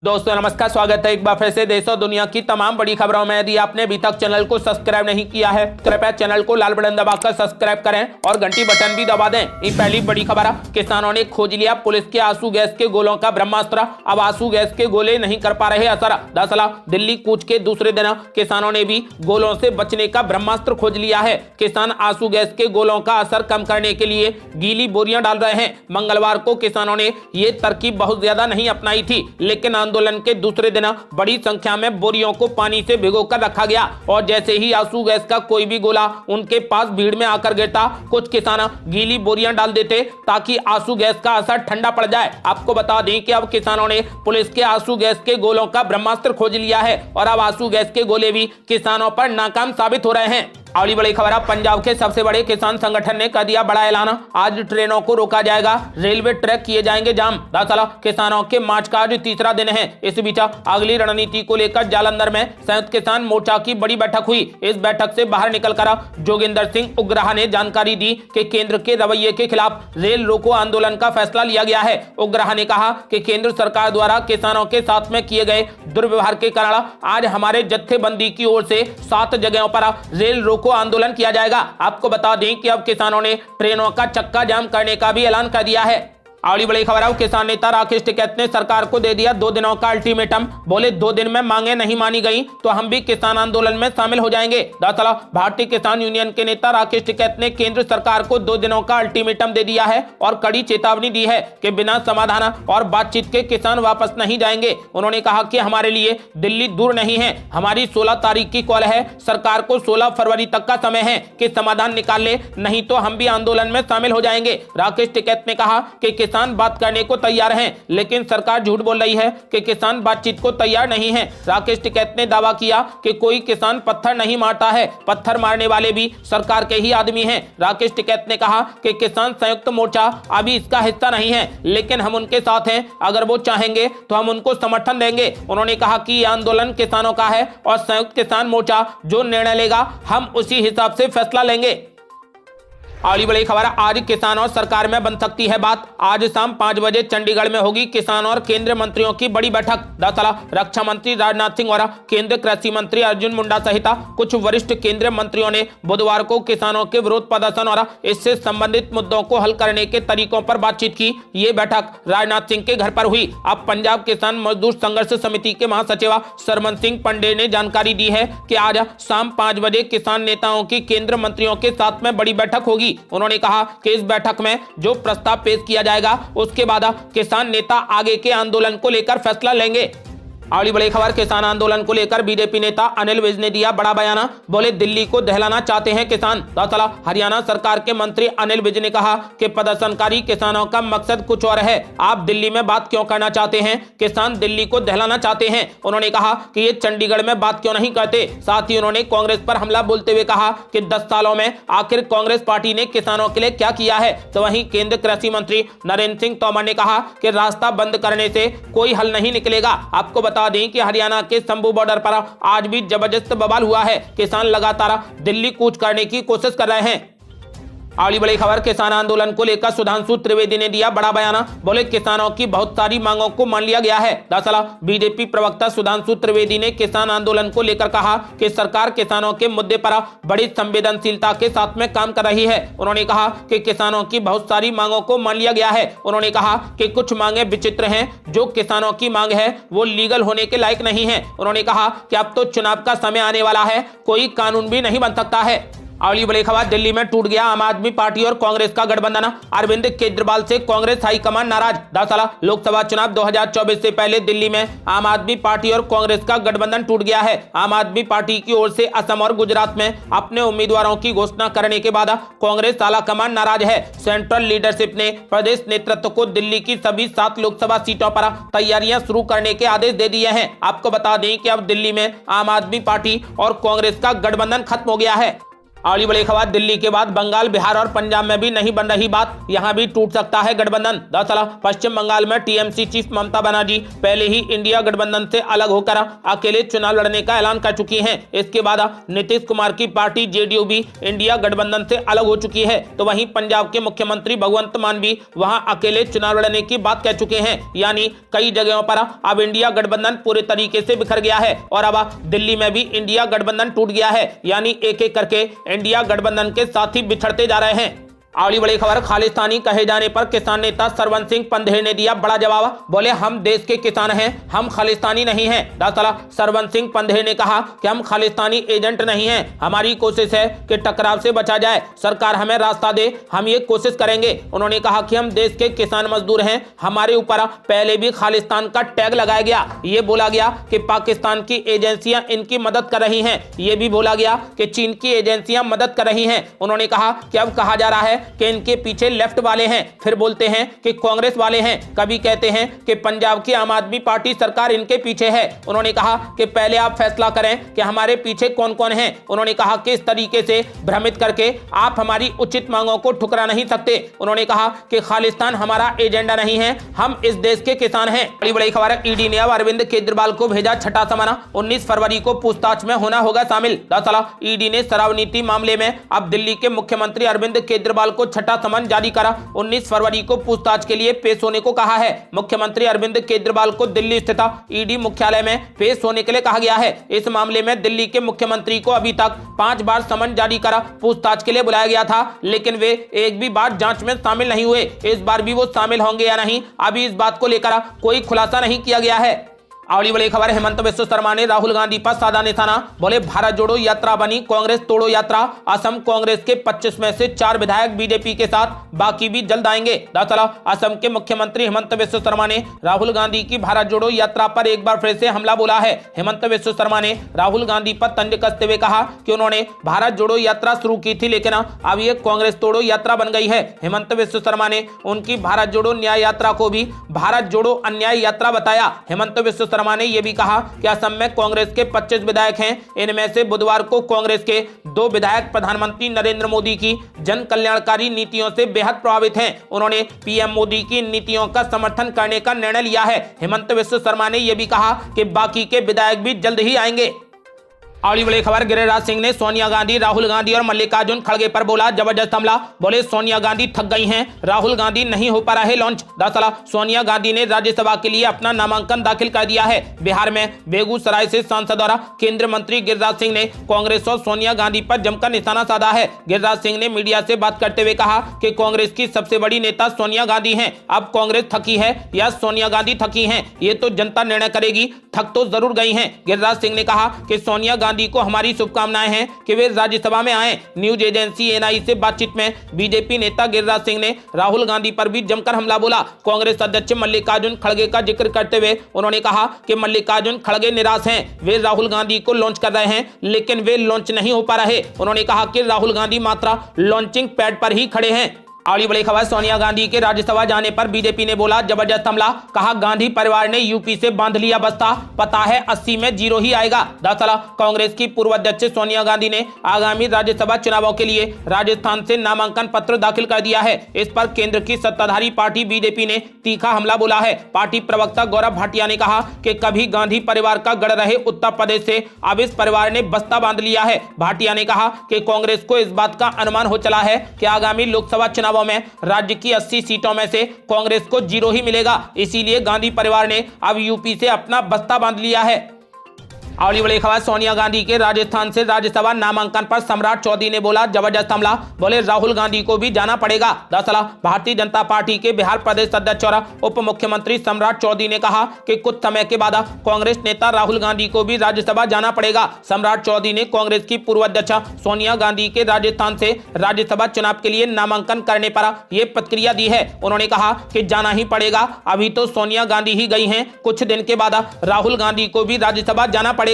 दोस्तों नमस्कार, स्वागत है एक बार फिर से देश और दुनिया की तमाम बड़ी खबरों में। यदि आपने अभी तक चैनल को सब्सक्राइब नहीं किया है, कृपया चैनल को लाल बटन दबाकर सब्सक्राइब करें और घंटी बटन भी दबा दें। ये पहली बड़ी खबर है, किसानों ने खोज लिया पुलिस के आंसू गैस के गोलों का ब्रह्मास्त्र। अब आंसू गैस के गोले नहीं कर पा रहे असर। दरअसल दिल्ली कूच के दूसरे दिन किसानों ने भी गोलों से बचने का ब्रह्मास्त्र खोज लिया है। किसान आंसू गैस के गोलों का असर कम करने के लिए गीली बोरियां डाल रहे हैं। मंगलवार को किसानों ने ये तरकीब बहुत ज्यादा नहीं अपनाई थी, लेकिन आंदोलन के दूसरे दिन बड़ी संख्या में बोरियों को पानी से भिगोकर रखा गया और जैसे ही आंसू गैस का कोई भी गोला उनके पास भीड़ में आकर गिरता, कुछ किसान गीली बोरियां डाल देते ताकि आंसू गैस का असर ठंडा पड़ जाए। आपको बता दें कि अब किसानों ने पुलिस के आंसू गैस के गोलों का ब्रह्मास्त्र खोज लिया है और अब आंसू गैस के गोले भी किसानों पर नाकाम साबित हो रहे हैं। अगली बड़ी खबर है, पंजाब के सबसे बड़े किसान संगठन ने कर दिया बड़ा ऐलान। आज ट्रेनों को रोका जाएगा, रेलवे ट्रैक किए जाएंगे जाम। दरअसल किसानों के मार्च का आज तीसरा दिन है। इस बीच अगली रणनीति को लेकर जालंधर में संयुक्त किसान मोर्चा की बड़ी बैठक हुई। इस बैठक से बाहर निकलकर जोगिंदर सिंह उग्राह ने जानकारी दी कि केंद्र के रवैये के खिलाफ रेल रोको आंदोलन का फैसला लिया गया है। उग्राह ने कहा कि केंद्र सरकार द्वारा किसानों के साथ में किए गए दुर्व्यवहार के कारण आज हमारे जत्थेबंदी की ओर से 7 जगहों पर रेल को आंदोलन किया जाएगा। आपको बता दें कि अब किसानों ने ट्रेनों का चक्का जाम करने का भी ऐलान कर दिया है। अगली बड़ी खबर है, किसान नेता राकेश टिकैत ने सरकार को दे दिया 2 दिनों का अल्टीमेटम। बोले 2 दिन में मांगे नहीं मानी गई तो हम भी किसान आंदोलन में शामिल हो जाएंगे। दरअसल भारतीय किसान यूनियन के नेता राकेश टिकैत ने केंद्र सरकार को 2 दिनों का अल्टीमेटम दे दिया है और कड़ी चेतावनी दी है कि बिना समाधान और बातचीत के किसान वापस नहीं जाएंगे। उन्होंने कहा कि हमारे लिए दिल्ली दूर नहीं है, हमारी 16 तारीख की कॉल है। सरकार को 16 फरवरी तक का समय है कि समाधान निकाल ले, नहीं तो हम भी आंदोलन में शामिल हो जाएंगे। राकेश टिकैत ने कहा कि किसान बात करने को तैयार हैं, लेकिन सरकार झूठ बोल रही है कि किसान बातचीत को तैयार नहीं है। राकेश टिकैत ने दावा किया कि कोई किसान पत्थर नहीं मारता है, पत्थर मारने वाले भी सरकार के ही आदमी हैं। राकेश टिकैत ने कहा कि किसान संयुक्त मोर्चा अभी इसका हिस्सा नहीं है, लेकिन हम उनके साथ हैं। अगर वो चाहेंगे तो हम उनको समर्थन देंगे। उन्होंने कहा कि यह आंदोलन किसानों का है और संयुक्त किसान मोर्चा जो निर्णय लेगा हम उसी हिसाब से फैसला लेंगे। अगली बड़ी खबर, आज किसान और सरकार में बन सकती है बात। आज शाम 5 बजे चंडीगढ़ में होगी किसान और केंद्रीय मंत्रियों की बड़ी बैठक। दरअसल रक्षा मंत्री राजनाथ सिंह और केंद्रीय कृषि मंत्री अर्जुन मुंडा सहित कुछ वरिष्ठ केंद्रीय मंत्रियों ने बुधवार को किसानों के विरोध प्रदर्शन और इससे संबंधित मुद्दों को हल करने के तरीकों पर बातचीत की। ये बैठक राजनाथ सिंह के घर पर हुई। अब पंजाब किसान मजदूर संघर्ष समिति के महासचिव सरमन सिंह पंडे ने जानकारी दी है कि आज शाम 5 बजे किसान नेताओं की केंद्रीय मंत्रियों के साथ में बड़ी बैठक होगी। उन्होंने कहा कि इस बैठक में जो प्रस्ताव पेश किया जाएगा उसके बाद किसान नेता आगे के आंदोलन को लेकर फैसला लेंगे। अगली बड़ी खबर, किसान आंदोलन को लेकर बीजेपी नेता अनिल विज ने दिया बड़ा बयान। बोले दिल्ली को दहलाना चाहते हैं किसान। दरअसल हरियाणा सरकार के मंत्री अनिल विज ने कहा कि प्रदर्शनकारी किसानों का मकसद कुछ और है। आप दिल्ली में बात क्यों करना चाहते हैं? किसान दिल्ली को दहलाना चाहते हैं। उन्होंने कहा कि ये चंडीगढ़ में बात क्यों नहीं करते। साथ ही उन्होंने कांग्रेस पर हमला बोलते हुए कहा कि 10 सालों में आखिर कांग्रेस पार्टी ने किसानों के लिए क्या किया है। तो वहीं केंद्रीय कृषि मंत्री नरेंद्र सिंह तोमर ने कहा कि रास्ता बंद करने से कोई हल नहीं निकलेगा। आपको बता दें कि हरियाणा के शंभू बॉर्डर पर आज भी जबरदस्त बवाल हुआ है। किसान लगातार दिल्ली कूच करने की कोशिश कर रहे हैं। अगली बड़ी खबर, किसान आंदोलन को लेकर सुधांशु त्रिवेदी ने दिया बड़ा बयान। बोले किसानों की बहुत सारी मांगों को मान लिया गया है। दरअसल बीजेपी प्रवक्ता सुधांशु त्रिवेदी ने किसान आंदोलन को लेकर कहा कि सरकार किसानों के मुद्दे पर बड़ी संवेदनशीलता के साथ में काम कर रही है। उन्होंने कहा कि किसानों की बहुत सारी मांगों को मान लिया गया है। उन्होंने कहा कि कुछ मांगे विचित्र हैं। जो किसानों की मांग है वो लीगल होने के लायक नहीं है। उन्होंने कहा कि अब तो चुनाव का समय आने वाला है, कोई कानून भी नहीं बन सकता है। अगली बड़ी खबर, दिल्ली में टूट गया आम आदमी पार्टी और कांग्रेस का गठबंधन। अरविंद केजरीवाल से कांग्रेस हाईकमान नाराज। दरअसल लोकसभा चुनाव 2024 से पहले दिल्ली में आम आदमी पार्टी और कांग्रेस का गठबंधन टूट गया है। आम आदमी पार्टी की ओर से असम और गुजरात में अपने उम्मीदवारों की घोषणा करने के बाद कांग्रेस आलाकमान नाराज है। सेंट्रल लीडरशिप ने प्रदेश नेतृत्व को दिल्ली की सभी 7 लोकसभा सीटों पर तैयारियां शुरू करने के आदेश दे दिए हैं। आपको बता दें कि अब दिल्ली में आम आदमी पार्टी और कांग्रेस का गठबंधन खत्म हो गया है। अगली बड़ी खबर, दिल्ली के बाद बंगाल, बिहार और पंजाब में भी नहीं बन रही बात, यहां भी टूट सकता है गठबंधन। दरअसल पश्चिम बंगाल में टीएमसी चीफ ममता बनर्जी पहले ही इंडिया गठबंधन से अलग होकर अकेले चुनाव लड़ने का ऐलान कर चुकी हैं। इसके बाद नीतीश कुमार की पार्टी जेडीयू भी इंडिया गठबंधन से अलग हो चुकी है। तो वहीं पंजाब के मुख्यमंत्री भगवंत मान भी वहां अकेले चुनाव लड़ने की बात कह चुके हैं। यानी कई जगहों पर अब इंडिया गठबंधन पूरे तरीके से बिखर गया है और अब दिल्ली में भी इंडिया गठबंधन टूट गया है। यानी एक एक करके इंडिया गठबंधन के साथी बिछड़ते जा रहे हैं। अगली बड़ी खबर, खालिस्तानी कहे जाने पर किसान नेता सरवन सिंह पंधेर ने दिया बड़ा जवाब। बोले हम देश के किसान हैं, हम खालिस्तानी नहीं हैं। दरअसल सरवन सिंह पंधेर ने कहा कि हम खालिस्तानी एजेंट नहीं हैं, हमारी कोशिश है कि टकराव से बचा जाए, सरकार हमें रास्ता दे, हम ये कोशिश करेंगे। उन्होंने कहा कि हम देश के किसान मजदूर हैं, हमारे ऊपर पहले भी खालिस्तान का टैग लगाया गया। ये बोला गया कि पाकिस्तान की एजेंसियां इनकी मदद कर रही हैं, ये भी बोला गया कि चीन की एजेंसियां मदद कर रही हैं। उन्होंने कहा कि अब कहा जा रहा है कि इनके पीछे लेफ्ट वाले हैं, फिर बोलते हैं कि कांग्रेस वाले हैं, कभी कहते हैं कि पंजाब की आम आदमी पार्टी सरकार इनके पीछे है। उन्होंने कहा कि पहले आप फैसला करें कि हमारे पीछे कौन कौन है। उन्होंने कहा कि इस तरीके से भ्रमित करके आप हमारी उचित मांगों को ठुकरा नहीं सकते। उन्होंने कहा कि खालिस्तान हमारा एजेंडा नहीं है, हम इस देश के किसान हैं। बड़ी बड़ी खबर है, ईडी ने अब अरविंद केजरीवाल को भेजा छठा समन, 19 फरवरी को पूछताछ में होना होगा शामिल। दरअसल ईडी ने शराब नीति मामले में अब दिल्ली के मुख्यमंत्री अरविंद केजरीवाल को छठा समन जारी करा। 19 फरवरी को पूछताछ के लिए पेश होने को कहा है। मुख्यमंत्री अरविंद केजरीवाल को दिल्ली स्थित ईडी मुख्यालय में पेश होने के लिए कहा गया है। इस मामले में दिल्ली के मुख्यमंत्री को अभी तक 5 बार समन जारी करा पूछताछ के लिए बुलाया गया था, लेकिन वे एक भी बार जांच में शामिल नहीं हुए। इस बार भी वो शामिल होंगे या नहीं, अभी इस बात को लेकर कोई खुलासा नहीं किया गया है। अगली बड़ी खबर, हेमंत बिस्व शर्मा ने राहुल गांधी पर साधा निशाना। बोले भारत जोड़ो यात्रा बनी कांग्रेस तोड़ो यात्रा। असम कांग्रेस के 25 में से 4 विधायक बीजेपी के साथ, बाकी भी जल्द आएंगे। दरअसल असम के मुख्यमंत्री हेमंत बिस्व शर्मा ने राहुल गांधी की भारत जोड़ो यात्रा पर एक बार फिर से हमला बोला है। हेमंत बिस्व शर्मा ने राहुल गांधी पर तंज कसते हुए कहा कि उन्होंने भारत जोड़ो यात्रा शुरू की थी, लेकिन अब ये कांग्रेस तोड़ो यात्रा बन गई है। हेमंत बिस्व शर्मा ने उनकी भारत जोड़ो न्याय यात्रा को भी भारत जोड़ो अन्याय यात्रा बताया। हेमंत बिस्व शर्मा ने यह भी कहा कि असम में कांग्रेस के 25 विधायक हैं, इनमें से बुधवार को कांग्रेस के 2 विधायक प्रधानमंत्री नरेंद्र मोदी की जन कल्याणकारी नीतियों से बेहद प्रभावित हैं। उन्होंने पीएम मोदी की नीतियों का समर्थन करने का निर्णय लिया है। हेमंत बिस्व शर्मा ने यह भी कहा कि बाकी के विधायक भी जल्द ही आएंगे। अगली बड़ी खबर, गिरिराज सिंह ने सोनिया गांधी, राहुल गांधी और मल्लिकार्जुन खड़गे पर बोला जबरदस्त हमला। बोले सोनिया गांधी थक गई हैं, राहुल गांधी नहीं हो पा रहे लॉन्च। दरअसल सोनिया गांधी ने राज्यसभा के लिए अपना नामांकन दाखिल कर दिया है। बिहार में बेगूसराय से सांसद और केंद्रीय मंत्री गिरिराज सिंह ने कांग्रेस और सोनिया गांधी पर जमकर निशाना साधा है। गिरिराज सिंह ने मीडिया से बात करते हुए कहा कि कांग्रेस की सबसे बड़ी नेता सोनिया गांधी है। अब कांग्रेस थकी है या सोनिया गांधी थकी है, ये तो जनता निर्णय करेगी। थक तो जरूर गई हैं। गिरिराज सिंह ने कहा कि सोनिया गांधी को हमारी शुभकामनाएं हैं कि वे राज्यसभा में आए। न्यूज एजेंसी एनआई से बातचीत में बीजेपी नेता गिरिराज सिंह ने राहुल गांधी पर भी जमकर हमला बोला। कांग्रेस अध्यक्ष मल्लिकार्जुन खड़गे का जिक्र करते हुए उन्होंने कहा कि मल्लिकार्जुन खड़गे निराश हैं, वे राहुल गांधी को लॉन्च कर रहे हैं लेकिन वे लॉन्च नहीं हो पा रहे। उन्होंने कहा कि राहुल गांधी मात्र लॉन्चिंग पैड पर ही खड़े हैं। अगली बड़ी खबर, सोनिया गांधी के राज्यसभा जाने पर बीजेपी ने बोला जबरदस्त हमला। कहा गांधी परिवार ने यूपी से बांध लिया बस्ता, पता है 80 में 0 ही आएगा। दरअसल कांग्रेस की पूर्व अध्यक्ष सोनिया गांधी ने आगामी राज्यसभा चुनावों के लिए राजस्थान से नामांकन पत्र दाखिल कर दिया है। इस पर केंद्र की सत्ताधारी पार्टी बीजेपी ने तीखा हमला बोला है। पार्टी प्रवक्ता गौरव भाटिया ने कहा कि कभी गांधी परिवार का गढ़ रहे उत्तर प्रदेश से अब इस परिवार ने बस्ता बांध लिया है। भाटिया ने कहा कि कांग्रेस को इस बात का अनुमान हो चला है कि आगामी लोकसभा चुनावों में राज्य की 80 सीटों में से कांग्रेस को 0 ही मिलेगा, इसीलिए गांधी परिवार ने अब यूपी से अपना बस्ता बांध लिया है। अगली बड़ी खबर, सोनिया गांधी के राजस्थान से राज्यसभा नामांकन पर सम्राट चौधरी ने बोला जबरदस्त हमला। बोले राहुल गांधी को भी जाना पड़ेगा। दरअसल भारतीय जनता पार्टी के बिहार प्रदेश अध्यक्ष और उप मुख्यमंत्री सम्राट चौधरी ने कहा कि कुछ समय के बाद कांग्रेस नेता राहुल गांधी को भी राज्यसभा जाना पड़ेगा। सम्राट चौधरी ने कांग्रेस की पूर्व अध्यक्ष सोनिया गांधी के राजस्थान से राज्यसभा चुनाव के लिए नामांकन करने पर यह प्रतिक्रिया दी है। उन्होंने कहा कि जाना ही पड़ेगा, अभी तो सोनिया गांधी ही गई हैं, कुछ दिन के बाद राहुल गांधी को भी राज्यसभा जाना पड़ेगा।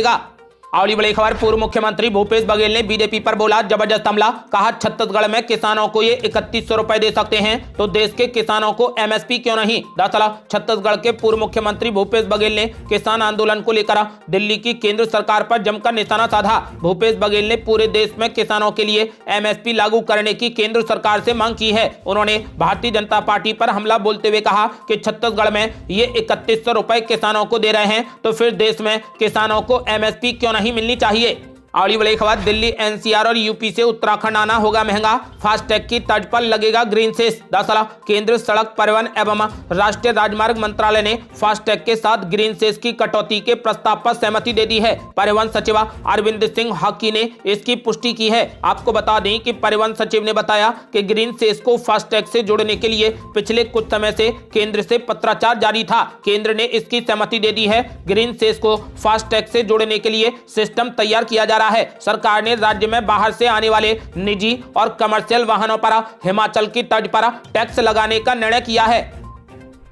अगली बड़ी खबर, पूर्व मुख्यमंत्री भूपेश बघेल ने बीजेपी पर बोला जबरदस्त हमला। कहा छत्तीसगढ़ में किसानों को ये 3100 रुपए दे सकते हैं तो देश के किसानों को एमएसपी क्यों नहीं। दरअसल छत्तीसगढ़ के पूर्व मुख्यमंत्री भूपेश बघेल ने किसान आंदोलन को लेकर दिल्ली की केंद्र सरकार पर जमकर निशाना साधा। भूपेश बघेल ने पूरे देश में किसानों के लिए एमएसपी लागू करने की केंद्र सरकार से मांग की है। उन्होंने भारतीय जनता पार्टी पर हमला बोलते हुए कहा कि छत्तीसगढ़ में ये 3100 रुपए किसानों को दे रहे हैं तो फिर देश में किसानों को एमएसपी क्यों नहीं मिलनी चाहिए। अगली बड़ी खबर, दिल्ली एनसीआर और यूपी से उत्तराखंड आना होगा महंगा, फास्टैग की तर्ज पर लगेगा ग्रीन सेस। दरअसल केंद्र सड़क परिवहन एवं राष्ट्रीय राजमार्ग मंत्रालय ने फास्टैग के साथ ग्रीन सेस की कटौती के प्रस्ताव पर सहमति दे दी है। परिवहन सचिव अरविंद सिंह हाकी ने इसकी पुष्टि की है। आपको बता दें कि परिवहन सचिव ने बताया कि ग्रीन सेस को फास्टैग से जोड़ने के लिए पिछले कुछ समय से केंद्र से पत्राचार जारी था। केंद्र ने इसकी सहमति दे दी है। ग्रीन सेस को फास्टैग से जोड़ने के लिए सिस्टम तैयार किया जा रहा है। सरकार ने राज्य में बाहर से आने वाले निजी और कमर्शियल वाहनों पर हिमाचल की तर्ज पर टैक्स लगाने का निर्णय किया है।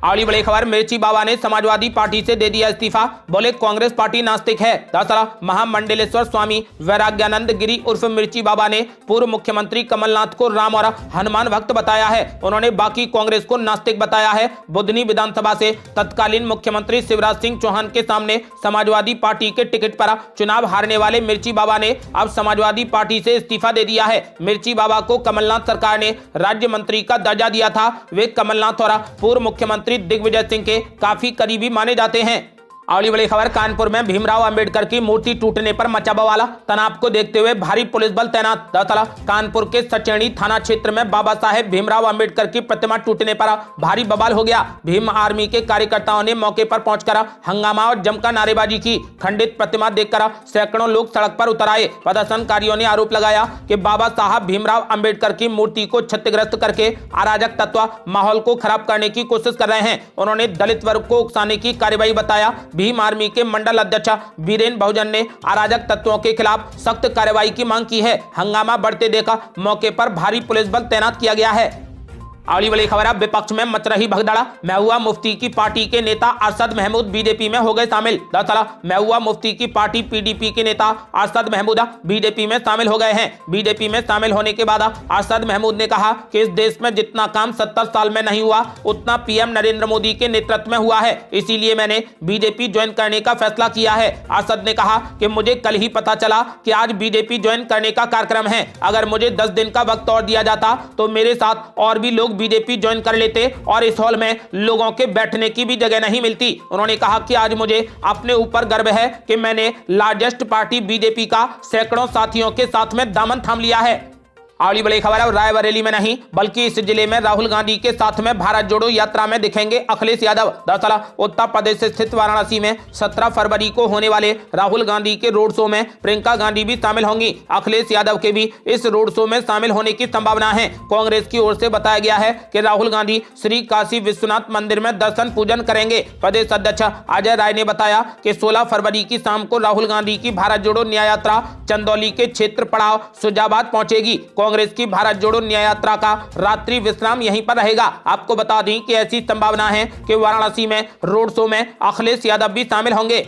अगली बड़ी खबर, मिर्ची बाबा ने समाजवादी पार्टी से दे दिया इस्तीफा, बोले कांग्रेस पार्टी नास्तिक है। दरअसल महामंडलेश्वर स्वामी वैराग्यानंद गिरी उर्फ मिर्ची बाबा ने पूर्व मुख्यमंत्री कमलनाथ को राम और हनुमान भक्त बताया है। उन्होंने बाकी कांग्रेस को नास्तिक बताया है। बुधनी विधानसभा से तत्कालीन मुख्यमंत्री शिवराज सिंह चौहान के सामने समाजवादी पार्टी के टिकट पर चुनाव हारने वाले मिर्ची बाबा ने अब समाजवादी पार्टी से इस्तीफा दे दिया है। मिर्ची बाबा को कमलनाथ सरकार ने राज्य मंत्री का दर्जा दिया था। वे कमलनाथ और पूर्व मुख्यमंत्री दिग्विजय सिंह के काफी करीबी माने जाते हैं। अगली बड़ी खबर, कानपुर में भीमराव अंबेडकर की मूर्ति टूटने पर मचा बवाल, तनाव को देखते हुए भारी पुलिस बल तैनात। दरअसल कानपुर के सचेणी थाना क्षेत्र में बाबा साहेब भीमराव अंबेडकर की प्रतिमा टूटने पर भारी बवाल हो गया। भीम आर्मी के कार्यकर्ताओं ने मौके पर पहुंचकर हंगामा और जमकर नारेबाजी की। खंडित प्रतिमा देखकर सैकड़ों लोग सड़क पर उतर आए। प्रदर्शनकारियों ने आरोप लगाया कि बाबा साहब भीमराव अंबेडकर की मूर्ति को क्षतिग्रस्त करके अराजक तत्व माहौल को खराब करने की कोशिश कर रहे हैं। उन्होंने दलित वर्ग को उकसाने की कार्रवाई बताया। भीम आर्मी के मंडल अध्यक्ष बीरेन बहुजन ने अराजक तत्वों के खिलाफ सख्त कार्रवाई की मांग की है। हंगामा बढ़ते देखा मौके पर भारी पुलिस बल तैनात किया गया है। अगली बड़ी खबर, अब विपक्ष में मच रही भगदड़, महबूबा मुफ्ती की पार्टी के नेता अरशद महमूद बीजेपी में हो गए शामिल। दरअसल महबूबा मुफ्ती की पार्टी पीडीपी के नेता अरशद महमूद बीजेपी में शामिल हो गए हैं। बीजेपी में शामिल होने के बाद अरशद महमूद ने कहा कि इस देश में जितना काम 70 साल में नहीं हुआ उतना पीएम नरेंद्र मोदी के नेतृत्व में हुआ है, इसीलिए मैंने बीजेपी ज्वाइन करने का फैसला किया है। अरशद ने कहा कि मुझे कल ही पता चला कि आज बीजेपी ज्वाइन करने का कार्यक्रम है। अगर मुझे 10 दिन का वक्त और दिया जाता तो मेरे साथ और भी लोग बीजेपी ज्वाइन कर लेते और इस हॉल में लोगों के बैठने की भी जगह नहीं मिलती। उन्होंने कहा कि आज मुझे अपने ऊपर गर्व है कि मैंने लार्जेस्ट पार्टी बीजेपी का सैकड़ों साथियों के साथ में दामन थाम लिया है। अगली बड़ी खबर है, रायबरेली में नहीं बल्कि इस जिले में राहुल गांधी के साथ में भारत जोड़ो यात्रा में दिखेंगे अखिलेश यादव। दरअसल उत्तर प्रदेश स्थित वाराणसी में 17 फरवरी को होने वाले राहुल गांधी के रोड शो में प्रियंका गांधी भी शामिल होंगी। अखिलेश यादव के भी इस रोड शो में शामिल होने की संभावना है। कांग्रेस की ओर से बताया गया है कि राहुल गांधी श्री काशी विश्वनाथ मंदिर में दर्शन पूजन करेंगे। प्रदेश अध्यक्ष अजय राय ने बताया कि 16 फरवरी की शाम को राहुल गांधी की भारत जोड़ो न्याय यात्रा चंदौली के क्षेत्र पड़ाव सुजाबाद पहुंचेगी। कांग्रेस की भारत जोड़ो न्याय यात्रा का रात्रि विश्राम यहीं पर रहेगा। आपको बता दें कि ऐसी संभावना है कि वाराणसी में रोड शो में अखिलेश यादव भी शामिल होंगे।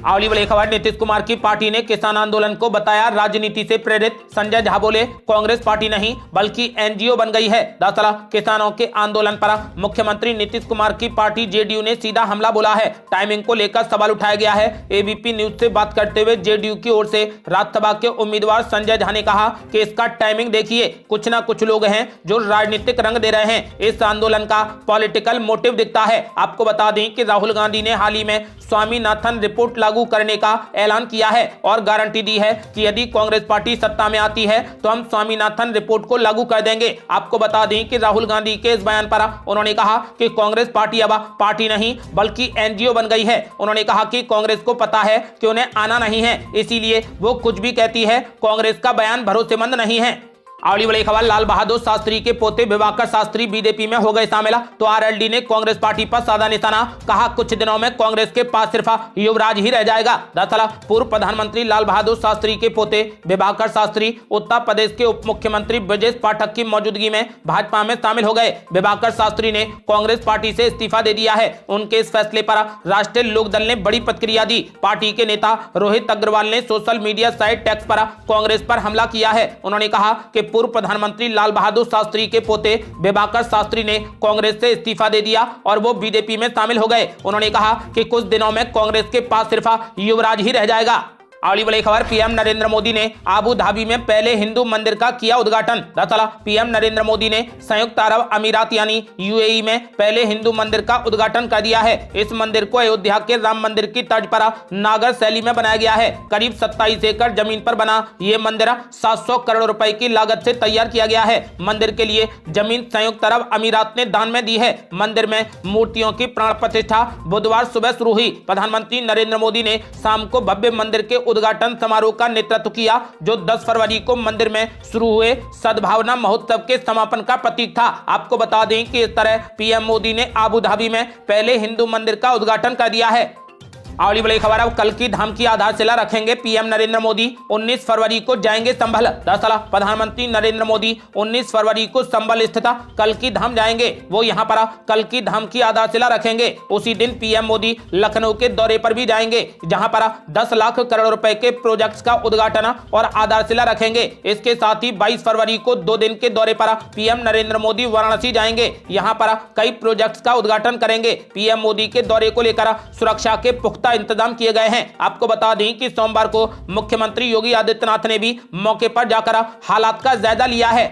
अगली बड़ी खबर, नीतीश कुमार की पार्टी ने किसान आंदोलन को बताया राजनीति से प्रेरित। संजय झा बोले कांग्रेस पार्टी नहीं बल्कि एनजीओ बन गई है। दरअसल किसानों के आंदोलन पर मुख्यमंत्री नीतीश कुमार की पार्टी जेडीयू ने सीधा हमला बोला है। टाइमिंग को लेकर सवाल उठाया गया है। एबीपी न्यूज से बात करते हुए जेडीयू की ओर से राज्यसभा के उम्मीदवार संजय झा ने कहा कि इसका टाइमिंग देखिए, कुछ ना कुछ लोग हैं जो राजनीतिक रंग दे रहे हैं। इस आंदोलन का पॉलिटिकल मोटिव दिखता है। आपको बता दें कि राहुल गांधी ने हाल ही में स्वामीनाथन रिपोर्ट लागू करने का ऐलान किया है और गारंटी दी है कि यदि कांग्रेस पार्टी सत्ता में आती है तो हम स्वामीनाथन रिपोर्ट को लागू कर देंगे। आपको बता दें कि राहुल गांधी के इस बयान पर उन्होंने कहा कि कांग्रेस पार्टी अब पार्टी नहीं बल्कि एनजीओ बन गई है। उन्होंने कहा कि कांग्रेस को पता है कि उन्हें आना नहीं है, इसीलिए वो कुछ भी कहती है। कांग्रेस का बयान भरोसेमंद नहीं है। अगली बड़ी खबर, लाल बहादुर शास्त्री के पोते दिवाकर शास्त्री बीजेपी में हो गए शामिल। तो आरएलडी ने कांग्रेस पार्टी पर साधा निशाना, कहा कुछ दिनों में कांग्रेस के पास सिर्फ युवराज ही रह जाएगा। दरअसल पूर्व प्रधानमंत्री लाल बहादुर शास्त्री के पोते दिवाकर शास्त्री उत्तर प्रदेश के उप मुख्यमंत्री ब्रजेश पाठक की मौजूदगी में भाजपा में शामिल हो गए। दिवाकर शास्त्री ने कांग्रेस पार्टी से इस्तीफा दे दिया है। उनके इस फैसले पर राष्ट्रीय लोकदल ने बड़ी प्रतिक्रिया दी। पार्टी के नेता रोहित अग्रवाल ने सोशल मीडिया साइट टेक्स पर कांग्रेस पर हमला किया है। उन्होंने कहा कि पूर्व प्रधानमंत्री लाल बहादुर शास्त्री के पोते दिवाकर शास्त्री ने कांग्रेस से इस्तीफा दे दिया और वो बीजेपी में शामिल हो गए। उन्होंने कहा कि कुछ दिनों में कांग्रेस के पास सिर्फ युवराज ही रह जाएगा। अगली बड़ी खबर, पीएम नरेंद्र मोदी ने अबू धाबी में पहले हिंदू मंदिर का किया उद्घाटन। दरअसल पीएम नरेंद्र मोदी ने संयुक्त अरब अमीरात यानी यूएई में पहले हिंदू मंदिर का उद्घाटन कर दिया है। इस मंदिर को अयोध्या के राम मंदिर की तर्ज पर नागर शैली में बनाया गया है। करीब 27 एकड़ जमीन पर बना ये मंदिर 700 करोड़ रुपए की लागत से तैयार किया गया है। मंदिर के लिए जमीन संयुक्त अरब अमीरात ने दान में दी है। मंदिर में मूर्तियों की प्राण प्रतिष्ठा बुधवार सुबह शुरू हुई। प्रधानमंत्री नरेंद्र मोदी ने शाम को भव्य मंदिर के उद्घाटन समारोह का नेतृत्व किया, जो 10 फरवरी को मंदिर में शुरू हुए सद्भावना महोत्सव के समापन का प्रतीक था। आपको बता दें कि इस तरह पीएम मोदी ने अबू धाबी में पहले हिंदू मंदिर का उद्घाटन कर दिया है। अगली बड़ी खबर, अब कल्कि धाम की आधारशिला रखेंगे पीएम नरेंद्र मोदी। 19 फरवरी को जाएंगे संभल। दरअसल प्रधानमंत्री नरेंद्र मोदी 19 फरवरी को संभल स्थित कल्कि धाम जाएंगे। वो यहां पर कल्कि धाम की आधारशिला रखेंगे। उसी दिन पीएम मोदी लखनऊ के दौरे पर भी जाएंगे, जहां पर 10 लाख करोड़ रुपए के प्रोजेक्ट्स का उद्घाटन और आधारशिला रखेंगे। इसके साथ ही 22 फरवरी को 2 दिन के दौरे पर पीएम नरेंद्र मोदी वाराणसी जाएंगे। यहाँ पर कई प्रोजेक्ट्स का उद्घाटन करेंगे। पीएम मोदी के दौरे को लेकर सुरक्षा के पुख्ता इंतजाम किए गए हैं। आपको बता दें कि सोमवार को मुख्यमंत्री योगी आदित्यनाथ ने भी मौके पर जाकर हालात का जायजा लिया है।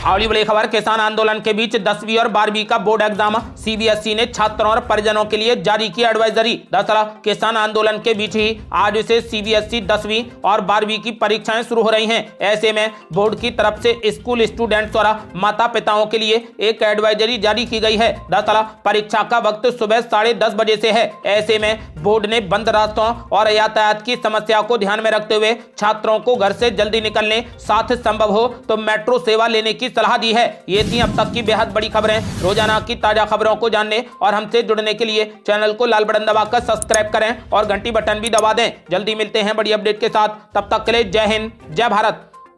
अगली बड़ी खबर, किसान आंदोलन के बीच 10वीं और 12वीं का बोर्ड एग्जाम। सीबीएसई ने छात्रों और परिजनों के लिए जारी की एडवाइजरी। दरअसल किसान आंदोलन के बीच ही आज से सीबीएसई 10वीं और 12वीं की परीक्षाएं शुरू हो रही हैं। ऐसे में बोर्ड की तरफ से स्कूल स्टूडेंट्स और माता पिताओं के लिए एक एडवाइजरी जारी की गई है। दरअसल परीक्षा का वक्त सुबह 10:30 बजे से है। ऐसे में बोर्ड ने बंद रास्तों और यातायात की समस्या को ध्यान में रखते हुए छात्रों को घर से जल्दी निकलने, साथ संभव हो तो मेट्रो सेवा लेने की सलाह दी है। ये थी अब तक की बेहद बड़ी खबरें। रोजाना की ताजा खबरों को जानने और हमसे जुड़ने के लिए चैनल को लाल बटन दबाकर सब्सक्राइब करें और घंटी बटन भी दबा दें। जल्दी मिलते हैं बड़ी अपडेट के साथ। तब तक के लिए जय हिंद, जय भारत।